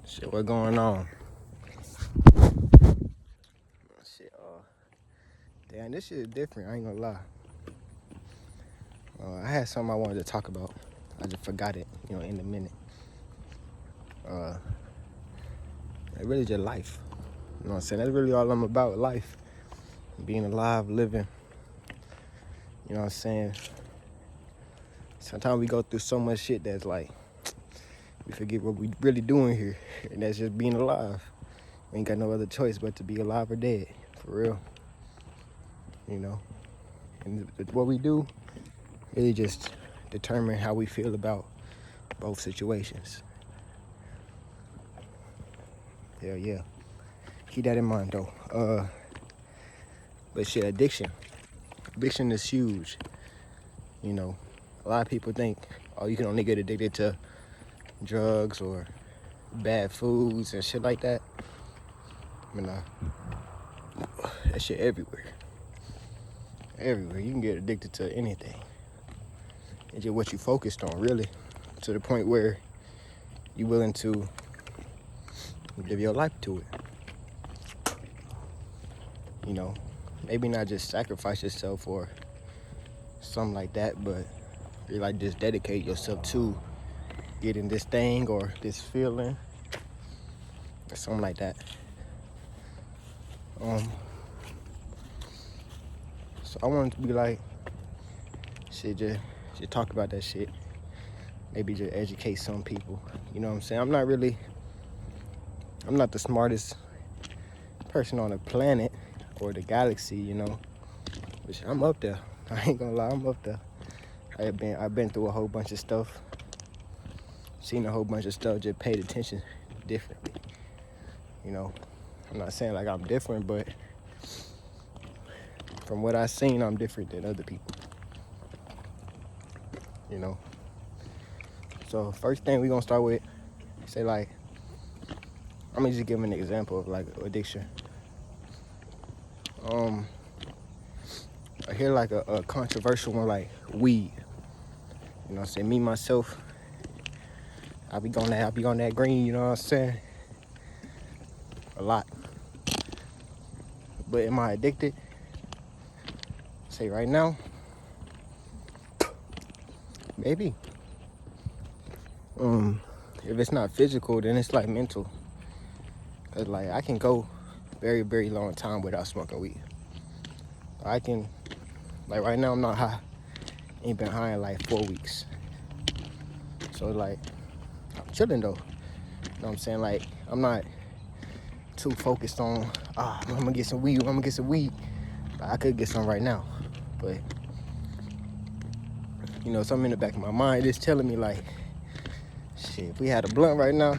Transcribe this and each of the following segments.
Shit, what going on? Shit, damn, this shit is different. I ain't gonna lie. I had something I wanted to talk about. I just forgot it, in a minute. It really just life. You know what I'm saying? That's really all I'm about, life. Being alive, living. You know what I'm saying? Sometimes we go through so much shit that's like, we forget what we really doing here. And that's just being alive. We ain't got no other choice but to be alive or dead. For real. And what we do really just determine how we feel about both situations. Hell yeah. Keep that in mind though. But shit, addiction is huge. A lot of people think, oh, you can only get addicted to drugs or bad foods and shit like that. But nah, that shit everywhere. Everywhere. You can get addicted to anything. It's just what you focused on, really. To the point where you're willing to give your life to it. Maybe not just sacrifice yourself or something like that, but you like just dedicate yourself to getting this thing or this feeling or something like that. So I wanted to be like, shit, just talk about that shit. Maybe just educate some people. You know what I'm saying? I'm not the smartest person on the planet or the galaxy, but I'm up there. I ain't gonna lie, I'm up there. I've been through a whole bunch of stuff, seen a whole bunch of stuff, just paid attention differently. I'm not saying like I'm different, but from what I've seen, I'm different than other people. So first thing we gonna start with, say like, I'm gonna just give an example of like addiction. I hear like a controversial one like weed. Say me myself, I'll be on that green, you know what I'm saying? A lot. But am I addicted? Say right now, maybe. If it's not physical, then it's like mental. Cause like I can go very, very long time without smoking weed. I can, like right now I'm not high. Ain't been high in like 4 weeks. So like, I'm chilling though. You know what I'm saying? Like, I'm not too focused on, I'm gonna get some weed, I could get some right now. But, something in the back of my mind is telling me like, shit, if we had a blunt right now,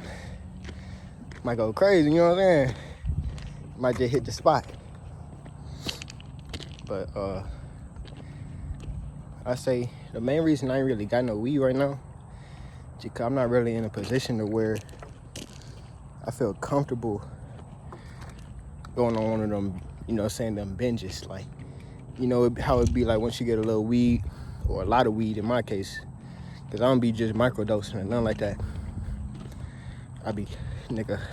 might go crazy, you know what I'm saying? Might just hit the spot. But I say the main reason I ain't really got no weed right now, because I'm not really in a position to where I feel comfortable going on one of them, them binges. Like, how it be like once you get a little weed, or a lot of weed in my case, because I don't be just microdosing or nothing like that. I be,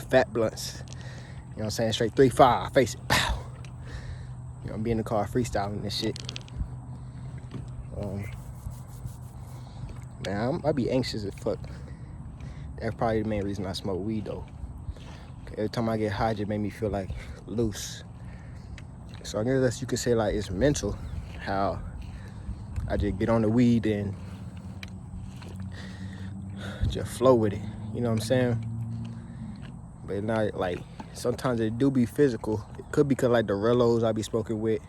fat blunts. You know what I'm saying? Straight 3-5, face it, pow. I'm be in the car freestyling this shit. Man, I be anxious as fuck. That's probably the main reason I smoke weed though. Every time I get high, it just make me feel like loose. So I guess you could say like it's mental, how I just get on the weed and just flow with it. You know what I'm saying? But not like, sometimes it do be physical. It could be cause like the Rellos I be smoking with,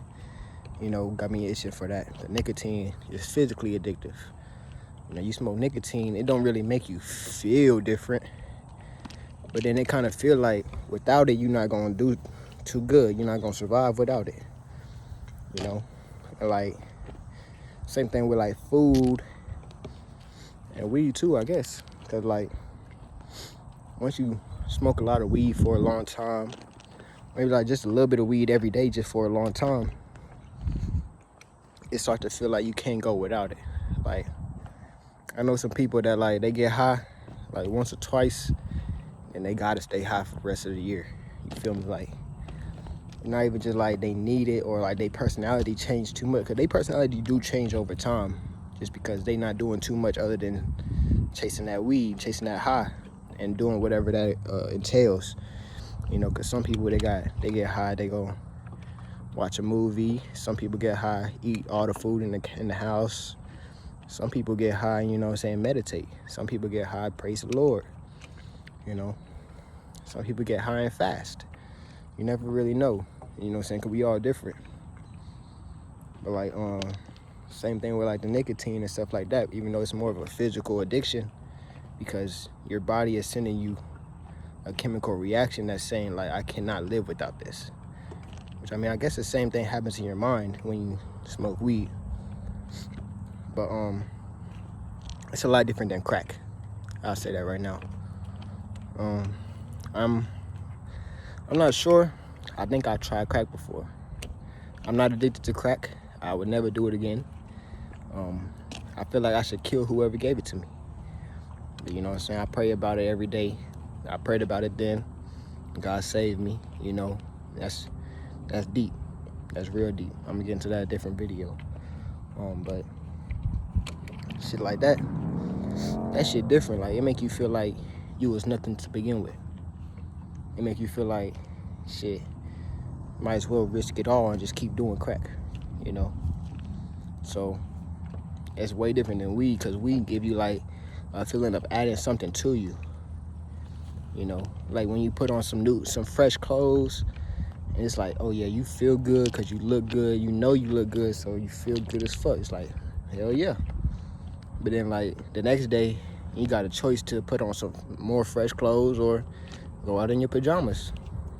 got me itching for that. The nicotine is physically addictive. You smoke nicotine, it don't really make you feel different. But then it kind of feel like without it, you're not gonna do too good. You're not gonna survive without it. And like, same thing with like food and weed too, I guess. Cause like, once you smoke a lot of weed for a long time, maybe like just a little bit of weed every day just for a long time, it starts to feel like you can't go without it. Like, I know some people that like, they get high like once or twice, and they gotta stay high for the rest of the year. You feel me? Like, not even just like they need it or like their personality changed too much, because their personality do change over time, just because they not doing too much other than chasing that weed, chasing that high, and doing whatever that entails. You know, because some people, they get high, they go watch a movie. Some people get high, eat all the food in the house. Some people get high, you know what I'm saying, meditate. Some people get high, praise the Lord. You know, some people get high and fast. You never really know, you know what I'm saying, because we all different. But like, same thing with like the nicotine and stuff like that, even though it's more of a physical addiction, because your body is sending you a chemical reaction that's saying like, I cannot live without this. Which, I mean, I guess the same thing happens in your mind when you smoke weed. But it's a lot different than crack. I'll say that right now. I'm not sure. I think I tried crack before. I'm not addicted to crack. I would never do it again. I feel like I should kill whoever gave it to me. But, you know what I'm saying? I pray about it every day. I prayed about it then. God saved me. You know, that's deep. That's real deep. I'm gonna get into that in a different video. But shit like that shit different. Like, it make you feel like you was nothing to begin with. It make you feel like, shit, might as well risk it all and just keep doing crack, you know? So it's way different than weed, because weed give you like a feeling of adding something to you. You know, like when you put on some fresh clothes, and it's like, oh yeah, you feel good because you look good. You know you look good, so you feel good as fuck. It's like, hell yeah. But then like the next day, you got a choice to put on some more fresh clothes or go out in your pajamas.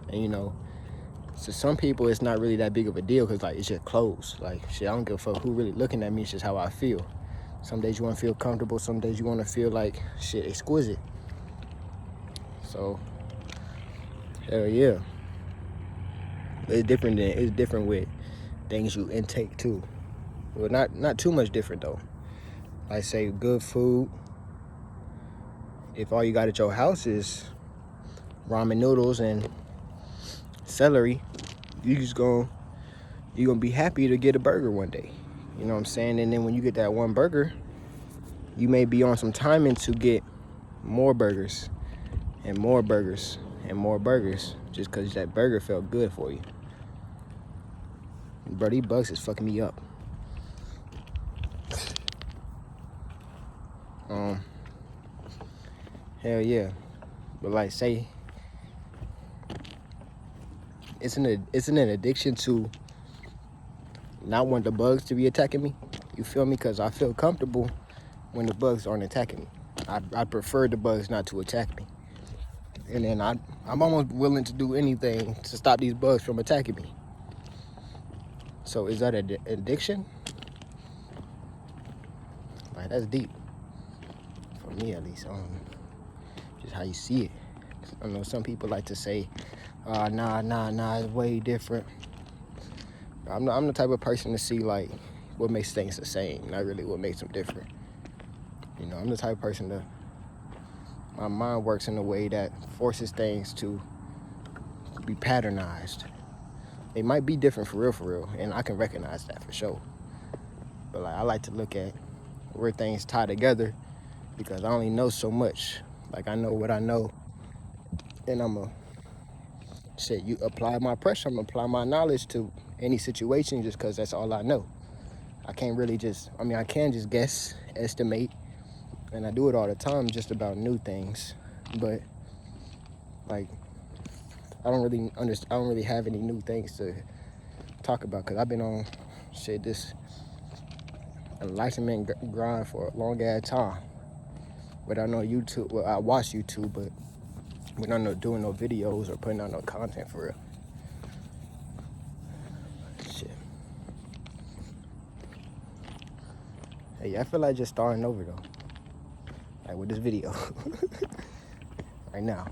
And you know, to some people, it's not really that big of a deal, because like, it's just clothes. Like, shit, I don't give a fuck who really looking at me. It's just how I feel. Some days you want to feel comfortable. Some days you want to feel like, shit, exquisite. So, hell yeah. It's different with things you intake too. Well, not too much different though. Like, say, good food. If all you got at your house is ramen noodles and celery, you're gonna be happy to get a burger one day. You know what I'm saying? And then when you get that one burger, you may be on some timing to get more burgers and more burgers and more burgers, just because that burger felt good for you. Bro, these bugs is fucking me up. Hell yeah. But like, say it's an addiction to not want the bugs to be attacking me. You feel me? Because I feel comfortable when the bugs aren't attacking me. I prefer the bugs not to attack me. And then I'm almost willing to do anything to stop these bugs from attacking me. So is that an addiction? Like, that's deep. For me, at least. Just how you see it. I know some people like to say, nah, it's way different. I'm the type of person to see like what makes things the same, not really what makes them different. You know, I'm the type of person that my mind works in a way that forces things to be patternized. They might be different for real, and I can recognize that for sure. But like, I like to look at where things tie together, because I only know so much. Like, I know what I know, and you apply my pressure, I'm gonna apply my knowledge to any situation, just because that's all I know. I can't really I can just guess, estimate, and I do it all the time just about new things. But like, I don't really have any new things to talk about, because I've been on this enlightenment grind for a long ass time. But I know YouTube, well, I watch YouTube, but we're not doing no videos or putting out no content for real. Shit. Hey, I feel like just starting over though. Like with this video. Right now.